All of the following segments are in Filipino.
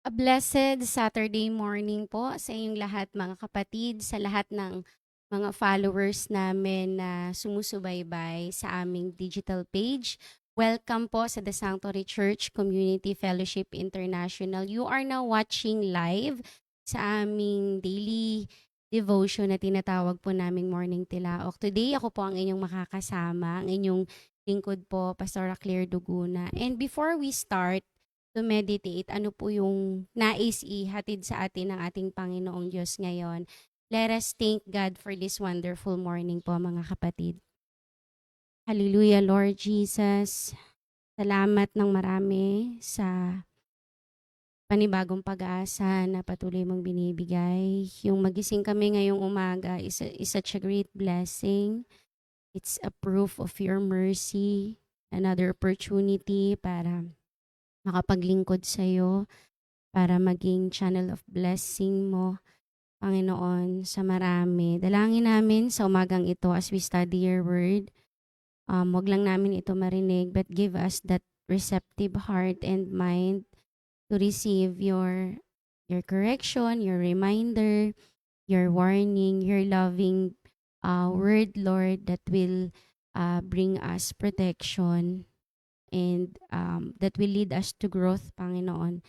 A blessed Saturday morning po sa inyong lahat mga kapatid, sa lahat ng mga followers namin na sumusubaybay sa aming digital page. Welcome po sa The Sanctuary Church Community Fellowship International. You are now watching live sa aming daily devotion na tinatawag po naming Morning Tilaok. Today, ako po ang inyong makakasama, ang inyong lingkod po, Pastor Claire Duguna. And before we start, to meditate, ano po yung nais ihatid sa atin ng ating Panginoong Diyos ngayon. Let us thank God for this wonderful morning po mga kapatid. Hallelujah, Lord Jesus. Salamat ng marami sa panibagong pag-asa na patuloy mong binibigay. Yung magising kami ngayong umaga is such a great blessing. It's a proof of your mercy, another opportunity para makapaglingkod sa iyo, para maging channel of blessing mo, Panginoon, sa marami. Dalangin namin sa umagang ito as we study your word. Wag lang namin ito marinig, but give us that receptive heart and mind to receive your correction, your reminder, your warning, your loving word, Lord, that will bring us protection and that will lead us to growth, Panginoon.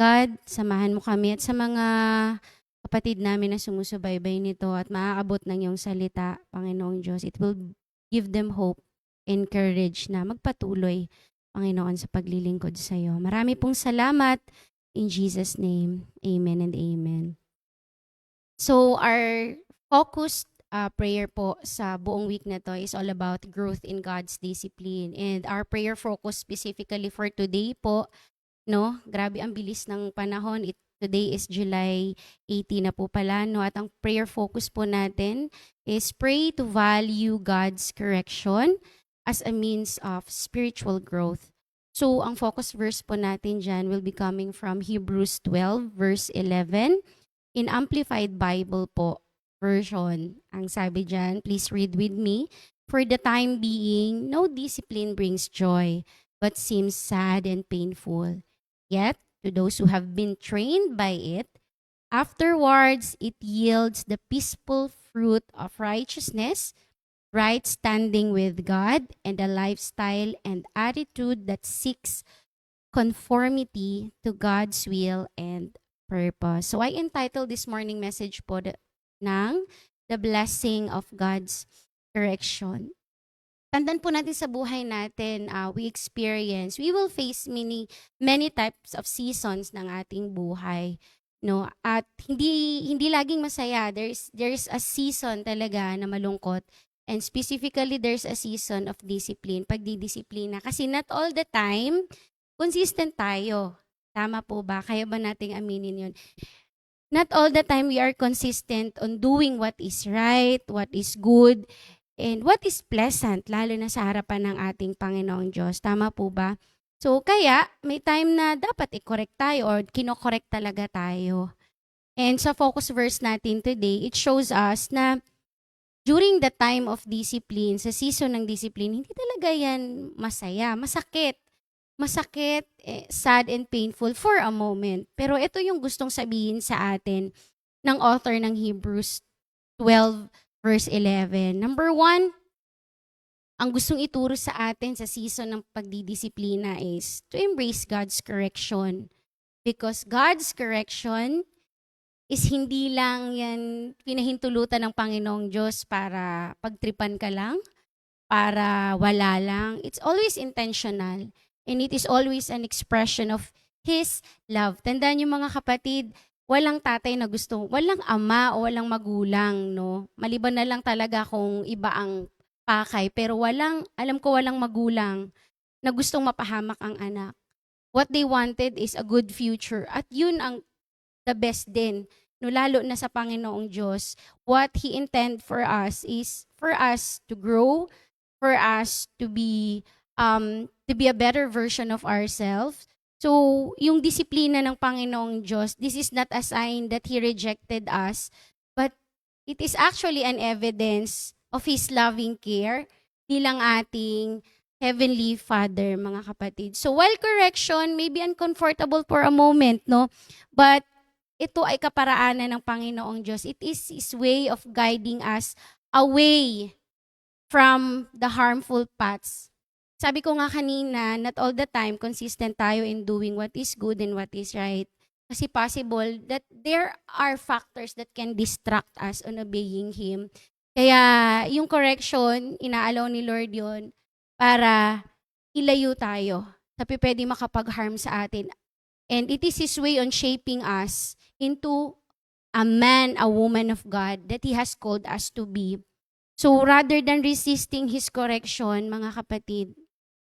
God, samahan mo kami at sa mga kapatid namin na sumusubaybay nito at maaabot ng iyong salita, Panginoong Diyos. It will give them hope and courage na magpatuloy, Panginoon, sa paglilingkod sa iyo. Marami pong salamat. In Jesus' name, amen and amen. So our focused prayer po sa buong week na to is all about growth in God's discipline. And our prayer focus specifically for today po, no? Grabe ang bilis ng panahon. Today is July 18 na po pala, no? At ang prayer focus po natin is pray to value God's correction as a means of spiritual growth. So, ang focus verse po natin dyan will be coming from Hebrews 12 verse 11 in Amplified Bible po version. Ang sabi dyan, please read with me. For the time being, no discipline brings joy, but seems sad and painful. Yet, to those who have been trained by it, afterwards it yields the peaceful fruit of righteousness, right standing with God, and a lifestyle and attitude that seeks conformity to God's will and purpose. So I entitled this morning message po ng The Blessing of God's Correction. Tandaan po natin sa buhay natin, we will face many types of seasons ng ating buhay, no? At hindi laging masaya. There's a season talaga na malungkot. And specifically, there's a season of discipline, pagdidisiplina. Kasi not all the time, consistent tayo. Tama po ba? Kaya ba nating aminin yun? Not all the time we are consistent on doing what is right, what is good, and what is pleasant, lalo na sa harapan ng ating Panginoong Diyos. Tama po ba? So, kaya may time na dapat i-correct tayo or kino-correct talaga tayo. And sa focus verse natin today, it shows us na during the time of discipline, sa season ng discipline, hindi talaga yan masaya, masakit. Masakit, sad and painful for a moment. Pero ito yung gustong sabihin sa atin ng author ng Hebrews 12 verse 11. Number 1, ang gustong ituro sa atin sa season ng pagdidisiplina is to embrace God's correction. Because God's correction is hindi lang yan pinahintulutan ng Panginoong Diyos para pagtripan ka lang, para wala lang. It's always intentional. And it is always an expression of His love. Tandaan niyo mga kapatid, walang tatay na gusto, walang ama o walang magulang, no? Maliban na lang talaga kung iba ang pakay. Pero alam ko walang magulang na gustong mapahamak ang anak. What they wanted is a good future. At yun ang the best din. No, lalo na sa Panginoong Diyos. What He intend for us is for us to grow, for us to be a better version of ourselves. So, yung disiplina ng Panginoong Diyos, this is not a sign that He rejected us, but it is actually an evidence of His loving care bilang ating Heavenly Father, mga kapatid. So while correction may be uncomfortable for a moment, no? But ito ay kaparaanan ng Panginoong Diyos. It is His way of guiding us away from the harmful paths. Sabi ko nga kanina, not all the time consistent tayo in doing what is good and what is right. Kasi possible that there are factors that can distract us on obeying Him. Kaya yung correction, inaalaw ni Lord yon para ilayo tayo sa pwede makapag-harm sa atin. And it is His way on shaping us into a man, a woman of God that He has called us to be. So rather than resisting His correction, mga kapatid,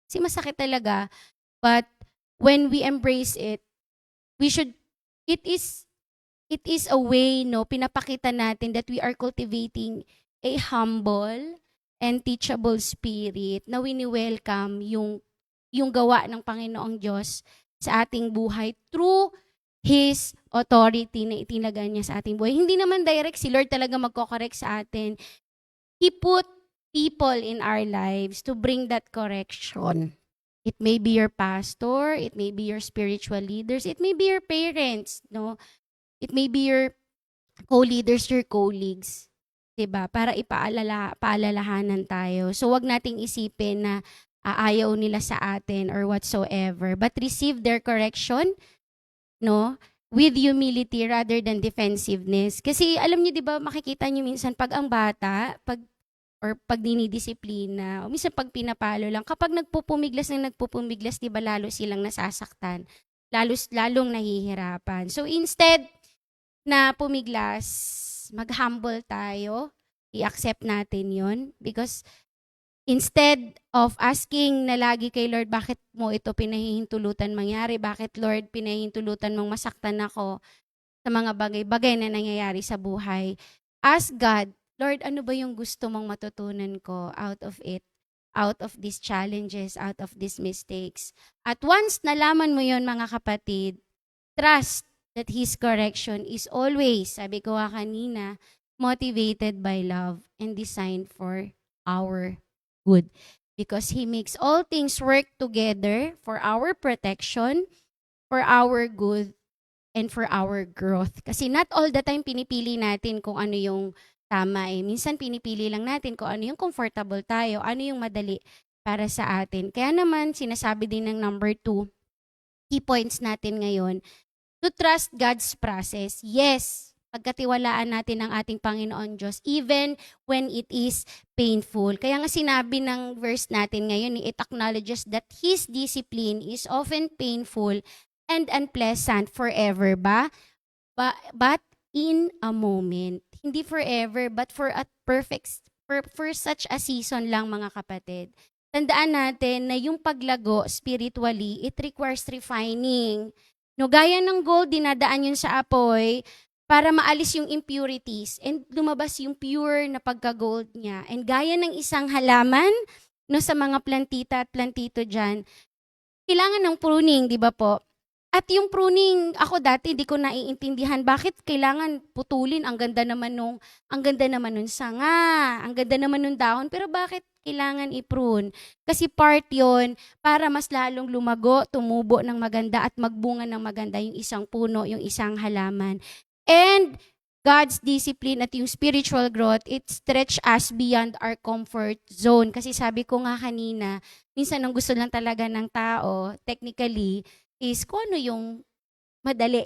kasi masakit talaga, but when we embrace it, we should, it is a way, no, pinapakita natin that we are cultivating a humble and teachable spirit na wini-welcome yung gawa ng Panginoong Diyos sa ating buhay through His authority na itinagan niya sa ating buhay. Hindi naman direct si Lord talaga magko-correct sa atin. He put people in our lives to bring that correction. It may be your pastor, it may be your spiritual leaders, it may be your parents, no? It may be your co-leaders, your colleagues. 'Di ba? Para paalalahanan tayo. So wag nating isipin na ayaw nila sa atin or whatsoever, but receive their correction, no? With humility rather than defensiveness. Kasi alam niyo 'di ba, makikita niyo minsan pag ang bata, pag dinidisiplina, o minsan pag pinapalo lang, kapag nagpupumiglas, 'di ba lalo silang nasasaktan, lalong nahihirapan. So instead na pumiglas, mag-humble tayo, i-accept natin yon because instead of asking na lagi kay Lord, bakit mo ito pinahihintulutan mangyari? Bakit Lord pinahihintulutan mong masaktan ako sa mga bagay-bagay na nangyayari sa buhay? Ask God, Lord, ano ba yung gusto mong matutunan ko out of it? Out of these challenges, out of these mistakes. At once nalaman mo yon, mga kapatid, trust that His correction is always, sabi ko kanina, motivated by love and designed for our good. Because He makes all things work together for our protection, for our good, and for our growth. Kasi not all the time pinipili natin kung ano yung tama eh. Minsan pinipili lang natin kung ano yung comfortable tayo, ano yung madali para sa atin. Kaya naman, sinasabi din ng number 2, key points natin ngayon, to trust God's process. Yes, pagkatiwalaan natin ang ating Panginoon Diyos even when it is painful. Kaya nga sinabi ng verse natin ngayon, it acknowledges that His discipline is often painful and unpleasant forever ba? But in a moment. Hindi forever, but for such a season lang, mga kapatid. Tandaan natin na yung paglago spiritually, it requires refining. No, gaya ng gold, dinadaan yun sa apoy para maalis yung impurities and lumabas yung pure na pagka-gold niya. And gaya ng isang halaman, no, sa mga plantita at plantito dyan, kailangan ng pruning, di ba po? At yung pruning, ako dati di ko naiintindihan bakit kailangan putulin. Ang ganda naman nung sanga, ang ganda naman nung dahon, pero bakit kailangan i-prune? Kasi part 'yon para mas lalong lumago, tumubo ng maganda at magbunga ng maganda yung isang puno, yung isang halaman. And God's discipline at yung spiritual growth, it stretch us beyond our comfort zone. Kasi sabi ko nga kanina, minsan ang gusto lang talaga ng tao, technically, is kung ano yung madali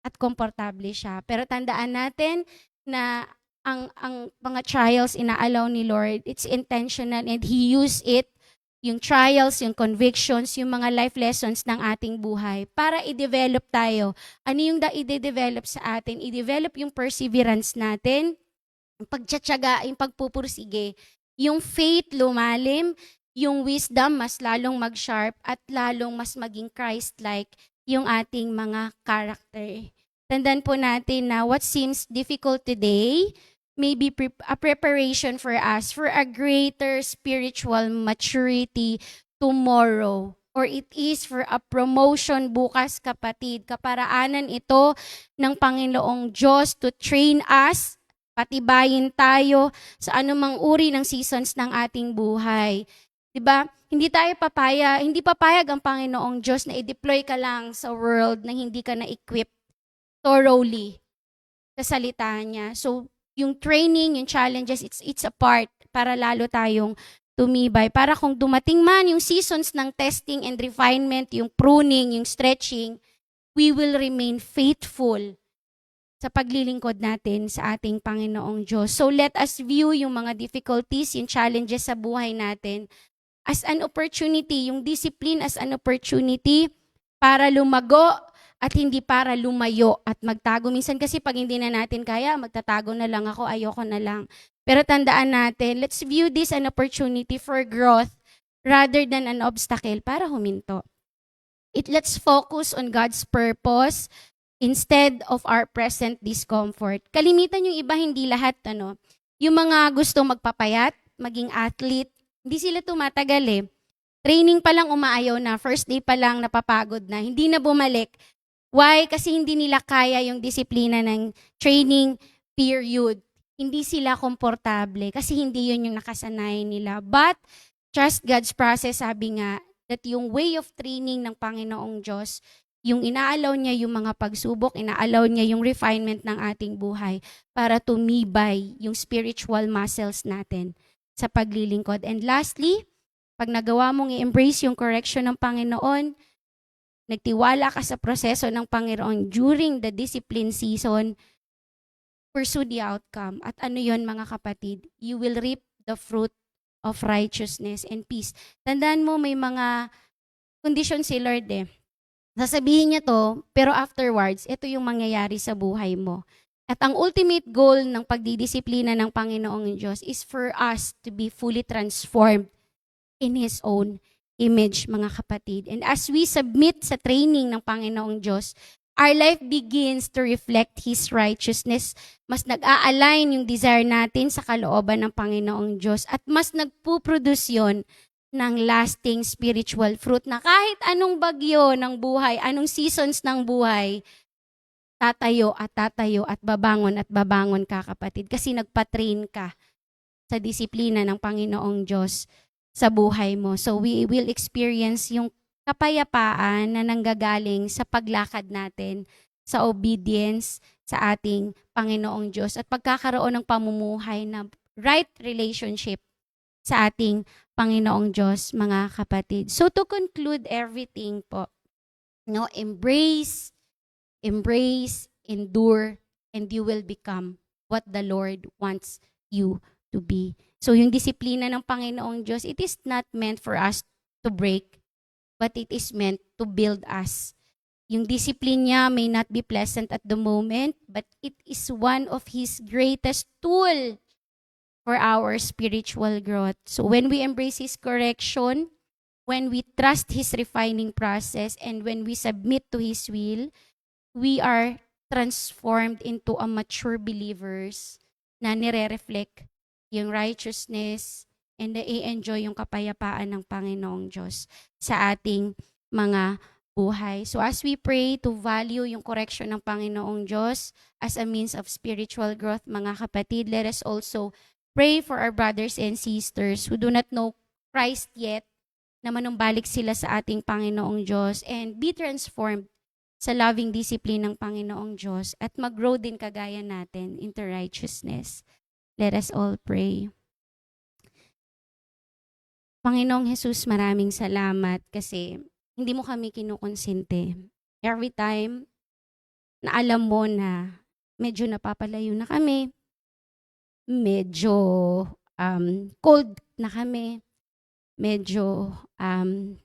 at komportable siya. Pero tandaan natin na ang mga trials inaalaw ni Lord, it's intentional and He used it, yung trials, yung convictions, yung mga life lessons ng ating buhay para i-develop tayo. Ano yung i-develop sa atin? I-develop yung perseverance natin, yung pagtsatsaga, yung pagpupursige, yung faith lumalim, yung wisdom mas lalong mag-sharp at lalong mas maging Christ-like yung ating mga character. Tandaan po natin na what seems difficult today may be a preparation for us for a greater spiritual maturity tomorrow. Or it is for a promotion bukas, kapatid. Kaparaanan ito ng Panginoong Diyos to train us, patibayin tayo sa anumang uri ng seasons ng ating buhay. 'Di ba? Hindi papayag ang Panginoong Diyos na i-deploy ka lang sa world na hindi ka na-equip thoroughly sa salita niya. So, yung training, yung challenges, it's a part para lalo tayong tumibay. Para kung dumating man yung seasons ng testing and refinement, yung pruning, yung stretching, we will remain faithful sa paglilingkod natin sa ating Panginoong Diyos. So let us view yung mga difficulties, yung challenges sa buhay natin as an opportunity, yung discipline as an opportunity para lumago at hindi para lumayo at magtago. Minsan kasi pag hindi na natin kaya, magtatago na lang ako, ayoko na lang. Pero tandaan natin, let's view this an opportunity for growth rather than an obstacle para huminto. Let's focus on God's purpose instead of our present discomfort. Kalimitan yung iba, hindi lahat, yung mga gustong magpapayat, maging athlete, hindi sila tumatagal eh. Training pa lang umaayaw na, first day pa lang napapagod na, hindi na bumalik. Why? Kasi hindi nila kaya yung disiplina ng training period. Hindi sila komportable kasi hindi yun yung nakasanayan nila. But, trust God's process, sabi nga, that yung way of training ng Panginoong Diyos, yung inaalaw niya yung mga pagsubok, inaalaw niya yung refinement ng ating buhay para tumibay yung spiritual muscles natin sa paglilingkod. And lastly, pag nagawa mong i-embrace yung correction ng Panginoon, nagtiwala ka sa proseso ng Panginoon during the discipline season, pursue the outcome. At ano yon mga kapatid? You will reap the fruit of righteousness and peace. Tandaan mo, may mga condition si Lord eh. Sasabihin niya to, pero afterwards, ito yung mangyayari sa buhay mo. At ang ultimate goal ng pagdidisiplina ng Panginoong Diyos is for us to be fully transformed in His own image, mga kapatid. And as we submit sa training ng Panginoong Diyos, our life begins to reflect His righteousness. Mas nag-a-align yung desire natin sa kalooban ng Panginoong Diyos at mas nagpuproduce yon ng lasting spiritual fruit na kahit anong bagyo ng buhay, anong seasons ng buhay, tatayo at babangon ka, kapatid. Kasi nagpa-train ka sa disiplina ng Panginoong Diyos sa buhay mo. So we will experience yung kapayapaan na nanggagaling sa paglakad natin, sa obedience sa ating Panginoong Diyos at pagkakaroon ng pamumuhay na right relationship sa ating Panginoong Diyos, mga kapatid. So to conclude everything po, embrace, endure, and you will become what the Lord wants you to be. So yung disiplina ng Panginoong Diyos, it is not meant for us to break, but it is meant to build us. Yung discipline niya may not be pleasant at the moment, but it is one of His greatest tool for our spiritual growth. So when we embrace His correction, when we trust His refining process, and when we submit to His will, we are transformed into a mature believers na nire-reflect yung righteousness and i-enjoy yung kapayapaan ng Panginoong Diyos sa ating mga buhay. So as we pray to value yung correction ng Panginoong Diyos as a means of spiritual growth, mga kapatid, let us also pray for our brothers and sisters who do not know Christ yet, na manumbalik sila sa ating Panginoong Diyos and be transformed sa loving discipline ng Panginoong Diyos at mag-grow din kagaya natin into righteousness. Let us all pray. Panginoong Jesus, maraming salamat kasi hindi mo kami kinukonsente. Every time na alam mo na medyo napapalayo na kami, medyo cold na kami, medyo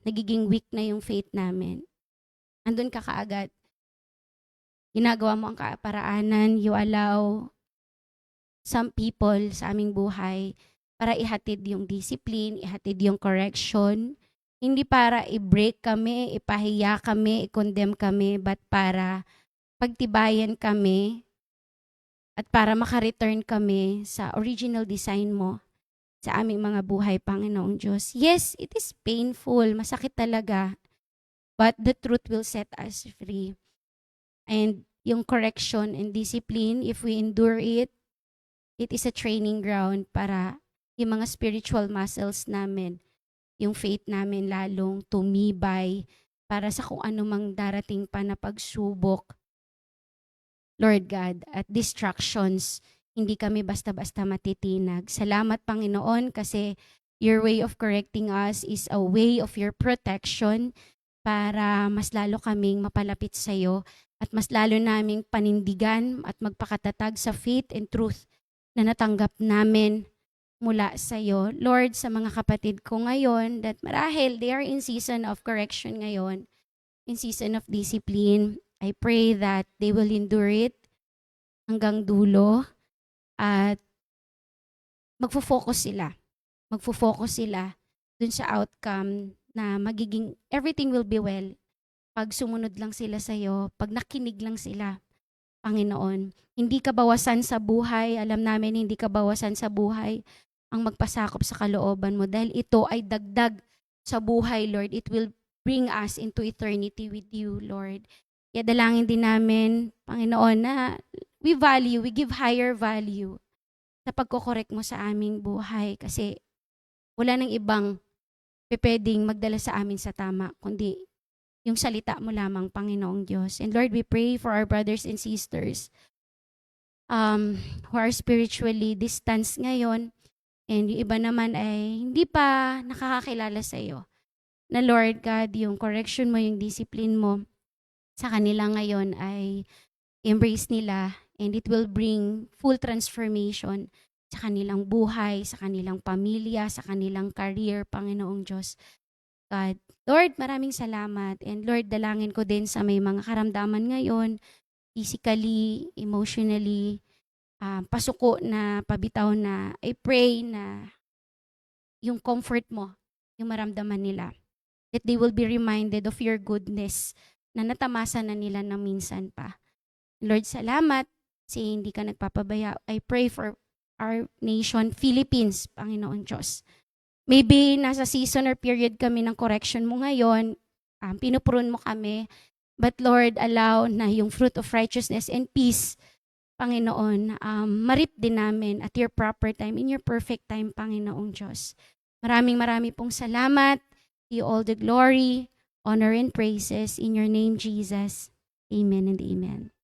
nagiging weak na yung faith namin. Andun ka kaagad. Ginagawa mo ang kaparaanan, you allow some people sa aming buhay para ihatid yung discipline, ihatid yung correction. Hindi para i-break kami, ipahiya kami, i-condemn kami, but para pagtibayan kami at para maka-return kami sa original design mo sa aming mga buhay, Panginoong Diyos. Yes, it is painful, masakit talaga, but the truth will set us free. And yung correction and discipline, if we endure it, it is a training ground para yung mga spiritual muscles namin yung faith namin lalong tumibay para sa kung anumang darating pa na pagsubok, Lord God, at distractions. Hindi kami basta-basta matitinag. Salamat, Panginoon, kasi your way of correcting us is a way of your protection para mas lalo kaming mapalapit sa iyo at mas lalo naming panindigan at magpakatatag sa faith and truth na natanggap namin mula sa iyo. Lord, sa mga kapatid ko ngayon that marahil they are in season of correction ngayon, in season of discipline, I pray that they will endure it hanggang dulo at magfo-focus sila. Magfo-focus sila dun sa outcome na magiging everything will be well. Pag sumunod lang sila sa iyo, pag nakinig lang sila, Panginoon. Hindi ka bawasan sa buhay. Alam namin hindi ka bawasan sa buhay ang magpasakop sa kalooban mo dahil ito ay dagdag sa buhay, Lord. It will bring us into eternity with you, Lord. Kaya dalangin din namin, Panginoon, na we give higher value sa pagkokorek mo sa aming buhay kasi wala nang ibang pwedeng magdala sa amin sa tama, kundi yung salita mo lamang, Panginoong Diyos. And Lord, we pray for our brothers and sisters who are spiritually distanced ngayon and yung iba naman ay hindi pa nakakakilala sa iyo. Na Lord God, yung correction mo, yung discipline mo sa kanila ngayon ay embrace nila and it will bring full transformation sa kanilang buhay, sa kanilang pamilya, sa kanilang career, Panginoong Diyos. God. Lord, maraming salamat. And Lord, dalangin ko din sa may mga karamdaman ngayon, physically, emotionally, pasuko na, pabitaw na, I pray na yung comfort mo, yung maramdaman nila. That they will be reminded of your goodness na natamasa na nila na minsan pa. Lord, salamat kasi hindi ka nagpapabaya. I pray for our nation, Philippines, Panginoon Diyos. Maybe nasa season or period kami ng correction mo ngayon, pinuprune mo kami. But Lord, allow na yung fruit of righteousness and peace, Panginoon, marip din namin at your proper time, in your perfect time, Panginoong Diyos. Maraming pong salamat. You all the glory, honor, and praises in your name, Jesus. Amen and amen.